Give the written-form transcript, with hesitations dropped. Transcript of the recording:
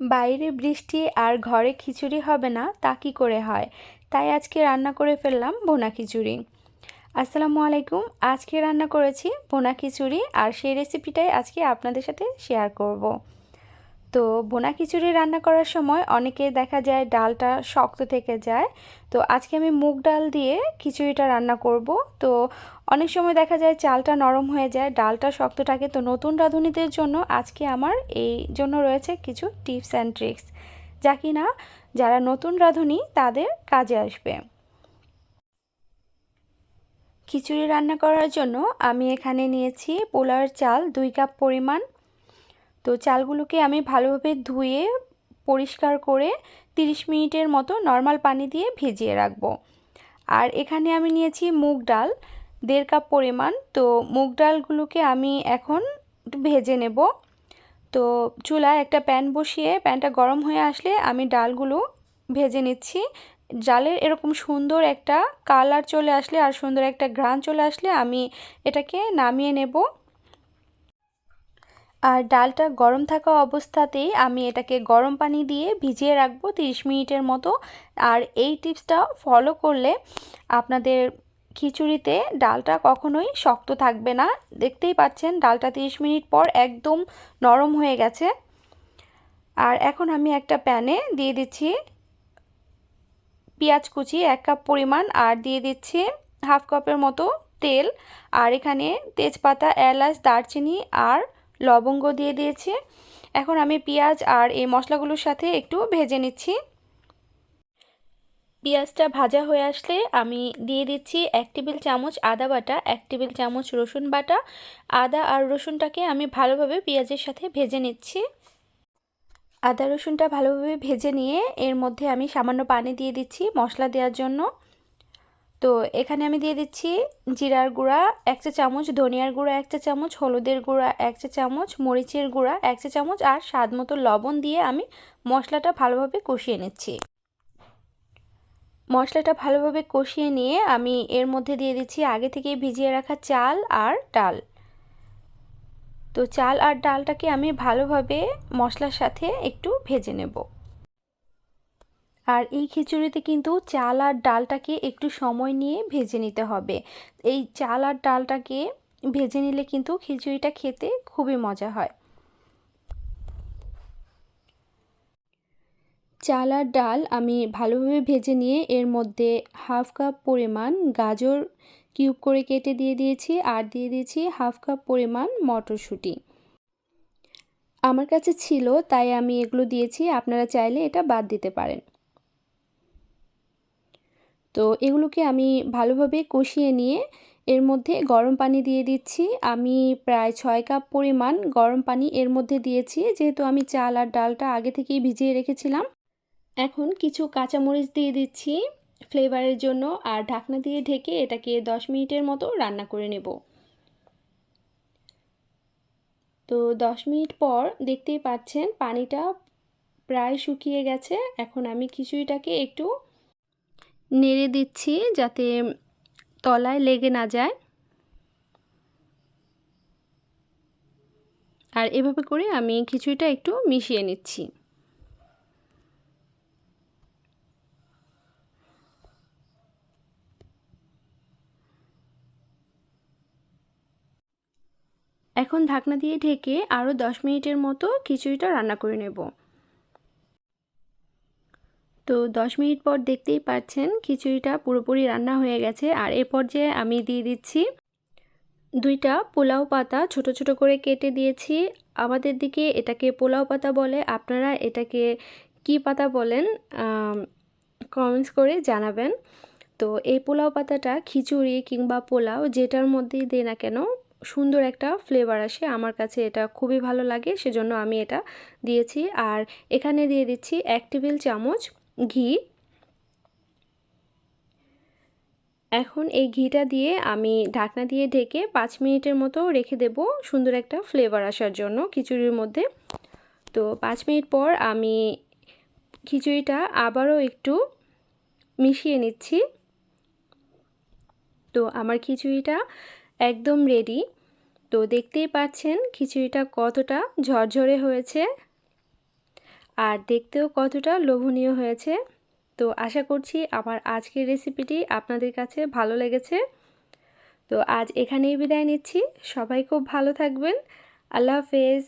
বাইরে বৃষ্টি আর ঘরে খিচুড়ি হবে না তা কী করে হয়? তাই আজকে রান্না করে ফেললাম ভুনা খিচুড়ি। আসসালামু আলাইকুম। আজকে রান্না করেছি ভুনা খিচুড়ি আর সেই রেসিপিটাই আজকে আপনাদের সাথে শেয়ার করব। তো ভুনা খিচুড়ি রান্না করার সময় অনেকে দেখা যায় ডালটা শক্ত থেকে যায়। তো আজকে আমি মুগ ডাল দিয়ে খিচুড়িটা রান্না করব। তো অনেক সময় দেখা যায় চালটা নরম হয়ে যায়, ডালটা শক্ত থাকে। তো নতুন রাঁধুনিদের জন্য আজকে আমার এই জন্য রয়েছে কিছু টিপস অ্যান্ড ট্রিক্স, যা কিনা যারা নতুন রাঁধুনি তাদের কাজে আসবে। খিচুড়ি রান্না করার জন্য আমি এখানে নিয়েছি পোলাওয়ের চাল 2 কাপ পরিমাণ। তো চালগুলোকে আমি ভালোভাবে ধুয়ে পরিষ্কার করে 30 মিনিটের মতো নর্মাল পানি দিয়ে ভিজিয়ে রাখবো। আর এখানে আমি নিয়েছি মুগ ডাল 1.5 কাপ পরিমাণ। তো মুগ ডালগুলোকে আমি এখন একটু ভেজে নেব। তো চুলায় একটা প্যান বসিয়ে প্যানটা গরম হয়ে আসলে আমি ডালগুলো ভেজে নিচ্ছি। ডালের এরকম সুন্দর একটা কালার চলে আসলে আর সুন্দর একটা ঘ্রাণ চলে আসলে আমি এটাকে নামিয়ে নেব। আর ডালটা গরম থাকা অবস্থাতেই আমি এটাকে গরম পানি দিয়ে ভিজিয়ে রাখবো 30 মিনিটের মতো। আর এই টিপসটা ফলো করলে আপনাদের খিচুড়িতে ডালটা কখনোই শক্ত থাকবে না। দেখতেই পাচ্ছেন ডালটা 30 মিনিট পর একদম নরম হয়ে গেছে। আর এখন আমি একটা প্যানে দিয়ে দিচ্ছি পেঁয়াজ কুচি 1 কাপ পরিমাণ, আর দিয়ে দিচ্ছি হাফ কাপের মতো তেল। আর এখানে তেজপাতা, এলাচ, দারচিনি আর লবঙ্গ দিয়ে দিয়েছি। এখন আমি পেঁয়াজ আর এই মশলাগুলোর সাথে একটু ভেজে নিচ্ছি। পেঁয়াজটা ভাজা হয়ে আসলে আমি দিয়ে দিচ্ছি 1 টেবিল চামচ আদা বাটা, 1 টেবিল চামচ রসুন বাটা। আদা আর রসুনটাকে আমি ভালোভাবে পেঁয়াজের সাথে ভেজে নিচ্ছি। আদা রসুনটা ভালোভাবে ভেজে নিয়ে এর মধ্যে আমি সামান্য পানি দিয়ে দিচ্ছি মশলা দেওয়ার জন্য। তো এখানে আমি দিয়ে দিচ্ছি জিরার গুঁড়া 1 চা চামচ, ধনিয়ার গুঁড়া 1 চা চামচ, হলুদের গুঁড়া 1 চা চামচ, মরিচের গুঁড়া 1 চা চামচ আর স্বাদ মতো লবণ দিয়ে আমি মশলাটা ভালোভাবে কষিয়ে নিচ্ছি। মশলাটা ভালোভাবে কষিয়ে নিয়ে আমি এর মধ্যে দিয়ে দিচ্ছি আগে থেকে ভিজিয়ে রাখা চাল আর ডাল। তো চাল আর ডালটাকে আমি ভালোভাবে মশলার সাথে একটু ভেজে নেব। আর এই খিচুড়িতে কিন্তু চাল আর ডালটাকে একটু সময় নিয়ে ভেজে নিতে হবে। এই চাল আর ডালটাকে ভেজে নিলে কিন্তু খিচুড়িটা খেতে খুবই মজা হয়। চাল আর ডাল আমি ভালোভাবে ভেজে নিয়ে এর মধ্যে হাফ কাপ পরিমাণ গাজর কিউব করে কেটে দিয়ে দিয়েছি আর দিয়ে দিয়েছি হাফ কাপ পরিমাণ মটরশুঁটি। আমার কাছে ছিল তাই আমি এগুলো দিয়েছি, আপনারা চাইলে এটা বাদ দিতে পারেন। তো এগুলোকে আমি ভালোভাবে কষিয়ে নিয়ে এর মধ্যে গরম পানি দিয়ে দিচ্ছি। আমি প্রায় 6 কাপ পরিমাণ গরম পানি এর মধ্যে দিয়েছি, যেহেতু আমি চাল আর ডালটা আগে থেকেই ভিজিয়ে রেখেছিলাম। এখন কিছু কাঁচামরিচ দিয়ে দিচ্ছি ফ্লেভারের জন্য আর ঢাকনা দিয়ে ঢেকে এটাকে 10 মিনিটের মতো রান্না করে নেব। তো 10 মিনিট পর দেখতেই পাচ্ছেন পানিটা প্রায় শুকিয়ে গেছে। এখন আমি খিচুড়িটাকে একটু নেড়ে দিচ্ছি যাতে তলায় লেগে না যায়। আর এভাবে করে আমি খিচুড়িটা একটু মিশিয়ে নিচ্ছি। এখন ঢাকনা দিয়ে ঢেকে আরও 10 মিনিটের মতো খিচুড়িটা রান্না করে নেব। তো 10 মিনিট পর দেখতেই পাচ্ছেন খিচুড়িটা পুরোপুরি রান্না হয়ে গেছে। আর এ পর্যায়ে আমি দিয়ে দিচ্ছি 2টা পোলাও পাতা ছোট ছোট করে কেটে দিয়েছি। আমাদের দিকে এটাকে পোলাও পাতা বলে, আপনারা এটাকে কী পাতা বলেন কমেন্টস করে জানাবেন। তো এই পোলাও পাতাটা খিচুড়ি কিংবা পোলাও যেটার মধ্যেই দিই না কেন সুন্দর একটা ফ্লেভার আসে, আমার কাছে এটা খুবই ভালো লাগে, সেজন্য আমি এটা দিয়েছি। আর এখানে দিয়ে দিচ্ছি 1 টেবিল চামচ ঘি। এখন এই ঘিটা দিয়ে আমি ঢাকনা দিয়ে ঢেকে 5 মিনিটের মতো রেখে দেব সুন্দর একটা ফ্লেভার আসার জন্য খিচুড়ির মধ্যে। তো 5 মিনিট পর আমি খিচুড়িটা আবারও একটু মিশিয়ে নিচ্ছি। তো আমার খিচুড়িটা একদম রেডি। তো দেখতেই পাচ্ছেন খিচুড়িটা কতটা ঝরঝরে হয়েছে। আর দেখতেও কতটা লোভনীয় হয়েছে। তো আশা করছি আমার আজকের রেসিপিটি আপনাদের কাছে ভালো লেগেছে। তো আজ এখানেই বিদায় নিচ্ছি। সবাই খুব ভালো থাকবেন। আল্লাহ হাফেজ।